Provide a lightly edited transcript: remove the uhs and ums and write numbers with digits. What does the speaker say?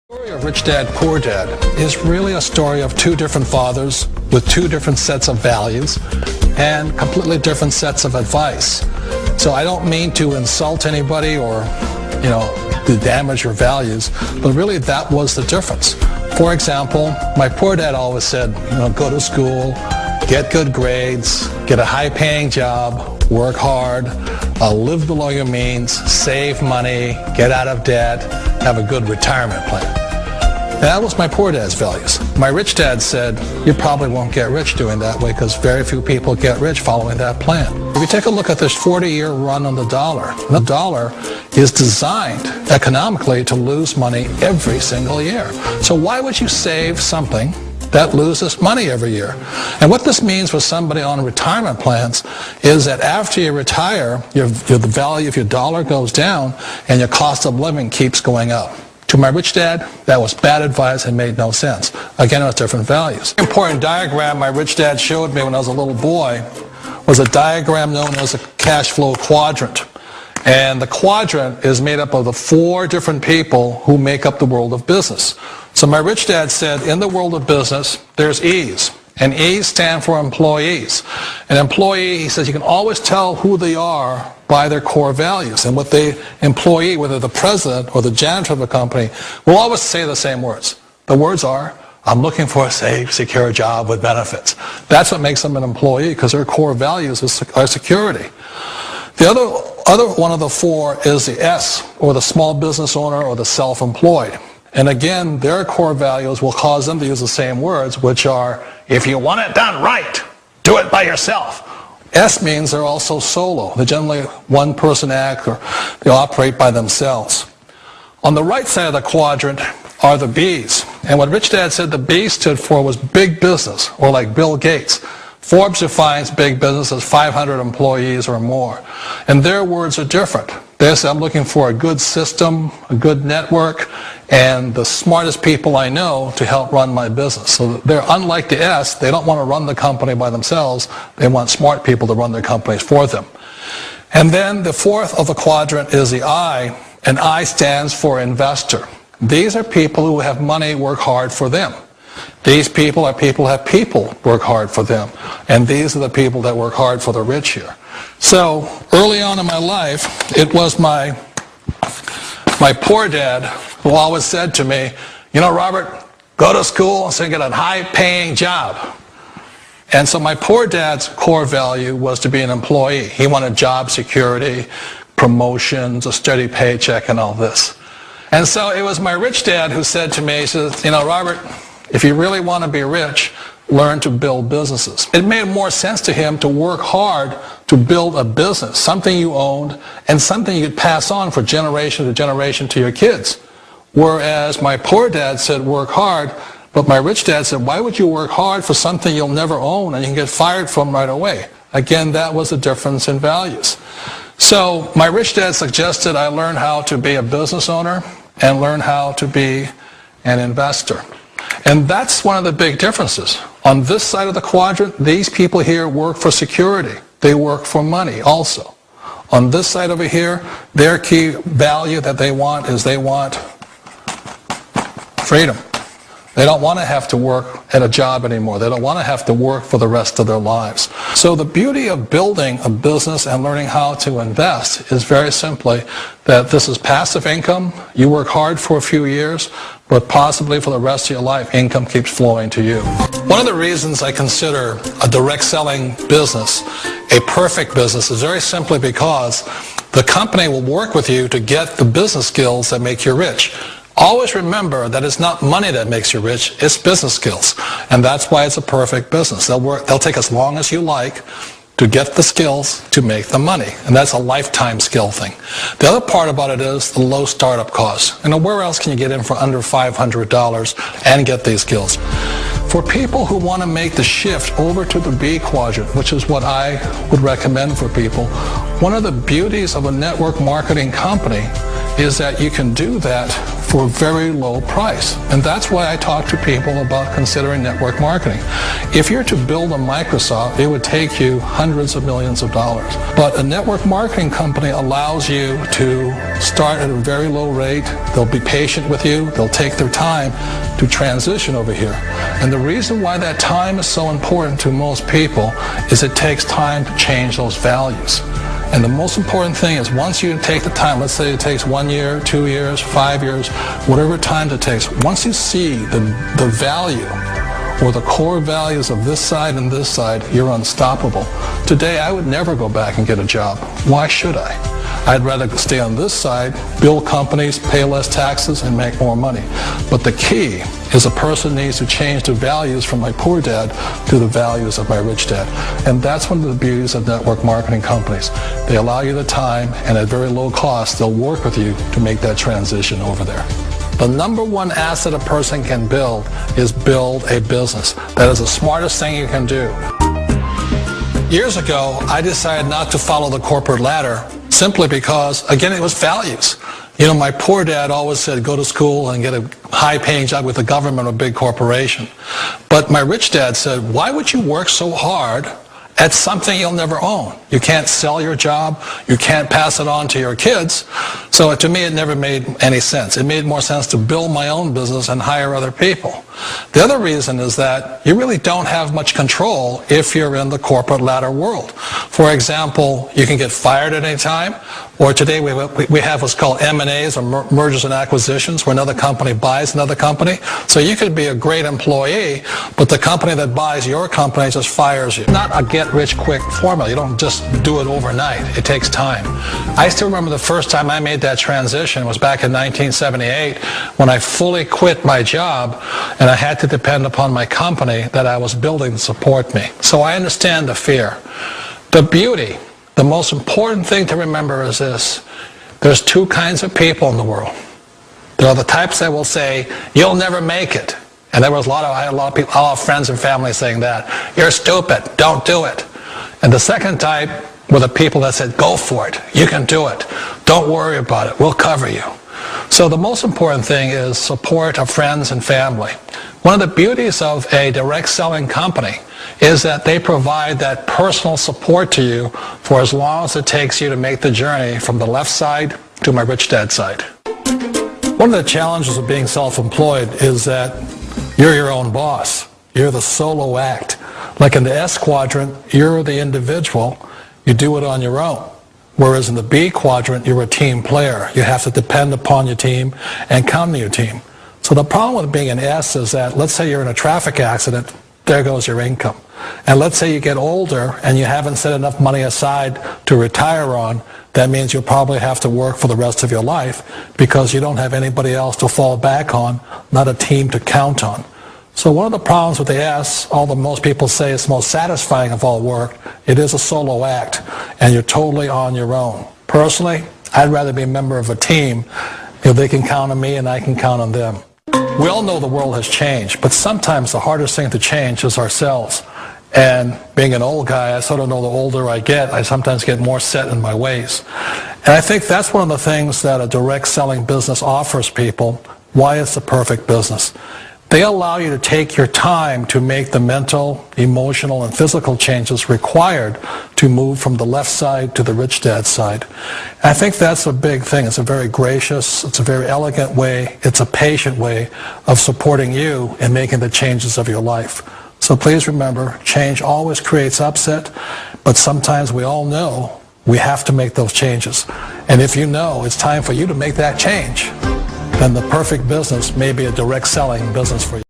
The story of Rich Dad, Poor Dad is really a story of two different fathers with two different sets of values and completely different sets of advice. So I don't mean to insult anybody or, to damage your values, but really that was the difference. For example, my poor dad always said, go to school, get good grades, get a high-paying job, work hard, live below your means, save money, get out of debt, have a good retirement plan. That was my poor dad's values. My rich dad said, you probably won't get rich doing that way because very few people get rich following that plan. If you take a look at this 40-year run on the dollar is designed economically to lose money every single year. So why would you save something that loses money every year? And what this means for somebody on retirement plans is that after you retire, the value of your dollar goes down and your cost of living keeps going up. To my rich dad, that was bad advice and made no sense. Again, it was different values. An important diagram my rich dad showed me when I was a little boy was a diagram known as a cash flow quadrant. And the quadrant is made up of the four different people who make up the world of business. So my rich dad said, in the world of business, there's E's. And E's stand for employees. An employee, he says, you can always tell who they are by their core values. And what the employee, whether the president or the janitor of a company, will always say the same words. The words are, I'm looking for a safe, secure job with benefits. That's what makes them an employee, because their core values are security. The other one of the four is the S, or the small business owner or the self-employed. And again, their core values will cause them to use the same words, which are, if you want it done right, do it by yourself. S means they're also solo. They're generally one-person act, or they operate by themselves. On the right side of the quadrant are the B's. And what Rich Dad said the B stood for was big business, or like Bill Gates. Forbes defines big business as 500 employees or more. And their words are different. They say, I'm looking for a good system, a good network, and the smartest people I know to help run my business. So they're unlike the S. They don't want to run the company by themselves. They want smart people to run their companies for them. And then the fourth of the quadrant is the I, and I stands for investor. These are people who have money work hard for them. These people are people who have people work hard for them. And these are the people that work hard for the rich here. So early on in my life, it was my poor dad who always said to me, Robert, go to school so you get a high-paying job. And so my poor dad's core value was to be an employee. He wanted job security, promotions, a steady paycheck, and all this. And so it was my rich dad who said to me, he says, Robert, if you really want to be rich, learn to build businesses. It made more sense to him to work hard to build a business, something you owned, and something you could pass on for generation to generation to your kids. Whereas my poor dad said work hard, but my rich dad said, why would you work hard for something you'll never own and you can get fired from right away? Again, that was the difference in values. So my rich dad suggested I learn how to be a business owner and learn how to be an investor. And that's one of the big differences. On this side of the quadrant, these people here work for security. They work for money also. On this side over here, their key value that they want is they want freedom. They don't want to have to work at a job anymore. They don't want to have to work for the rest of their lives. So the beauty of building a business and learning how to invest is very simply that this is passive income. You work hard for a few years, but possibly for the rest of your life, income keeps flowing to you. One of the reasons I consider a direct selling business a perfect business is very simply because the company will work with you to get the business skills that make you rich. Always remember that it's not money that makes you rich, it's business skills. And that's why it's a perfect business. They'll take as long as you like to get the skills to make the money. And that's a lifetime skill thing. The other part about it is the low startup cost. Where else can you get in for under $500 and get these skills? For people who want to make the shift over to the B quadrant, which is what I would recommend for people, one of the beauties of a network marketing company is that you can do that for a very low price. And that's why I talk to people about considering network marketing. If you're to build a Microsoft, it would take you hundreds of millions of dollars. But a network marketing company allows you to start at a very low rate. They'll be patient with you. They'll take their time to transition over here. And the reason why that time is so important to most people is it takes time to change those values. And the most important thing is once you take the time, let's say it takes 1 year, 2 years, 5 years, whatever time it takes, once you see the value or the core values of this side and this side, you're unstoppable. Today, I would never go back and get a job. Why should I? I'd rather stay on this side, build companies, pay less taxes, and make more money. But the key is a person needs to change the values from my poor dad to the values of my rich dad. And that's one of the beauties of network marketing companies. They allow you the time, and at very low cost, they'll work with you to make that transition over there. The number one asset a person can build is build a business. That is the smartest thing you can do. Years ago, I decided not to follow the corporate ladder simply because, again, it was values. You know, my poor dad always said, go to school and get a high-paying job with the government or a big corporation. But my rich dad said, why would you work so hard at something you'll never own? You can't sell your job. You can't pass it on to your kids. So to me, it never made any sense. It made more sense to build my own business and hire other people. The other reason is that you really don't have much control if you're in the corporate ladder world. For example, you can get fired at any time, or today we have what's called M&As, or mergers and acquisitions, where another company buys another company. So you could be a great employee, but the company that buys your company just fires you. Not a get-rich-quick formula. You don't just do it overnight. It takes time. I still remember the first time I made that transition was back in 1978 when I fully quit my job and I had to depend upon my company that I was building to support me. So I understand the fear. The beauty, the most important thing to remember is this. There's two kinds of people in the world. There are the types that will say, you'll never make it. And there was I had a lot of people, a lot of friends and family saying that. You're stupid, don't do it. And the second type were the people that said, go for it, you can do it. Don't worry about it, we'll cover you. So the most important thing is support of friends and family. One of the beauties of a direct selling company is that they provide that personal support to you for as long as it takes you to make the journey from the left side to my rich dad side. One of the challenges of being self-employed is that you're your own boss. You're the solo act. Like in the S quadrant, you're the individual. You do it on your own. Whereas in the B quadrant, you're a team player. You have to depend upon your team and count on your team. So the problem with being an S is that, let's say you're in a traffic accident, there goes your income. And let's say you get older and you haven't set enough money aside to retire on, that means you'll probably have to work for the rest of your life because you don't have anybody else to fall back on, not a team to count on. So one of the problems with the S, although most people say it's the most satisfying of all work, it is a solo act, and you're totally on your own. Personally, I'd rather be a member of a team if they can count on me and I can count on them. We all know the world has changed, but sometimes the hardest thing to change is ourselves. And being an old guy, I sort of know the older I get, I sometimes get more set in my ways. And I think that's one of the things that a direct selling business offers people, why it's the perfect business. They allow you to take your time to make the mental, emotional, and physical changes required to move from the left side to the rich dad side. And I think that's a big thing. It's a very gracious, it's a very elegant way, it's a patient way of supporting you in making the changes of your life. So please remember, change always creates upset, but sometimes we all know we have to make those changes. And if you know it's time for you to make that change, then the perfect business may be a direct selling business for you.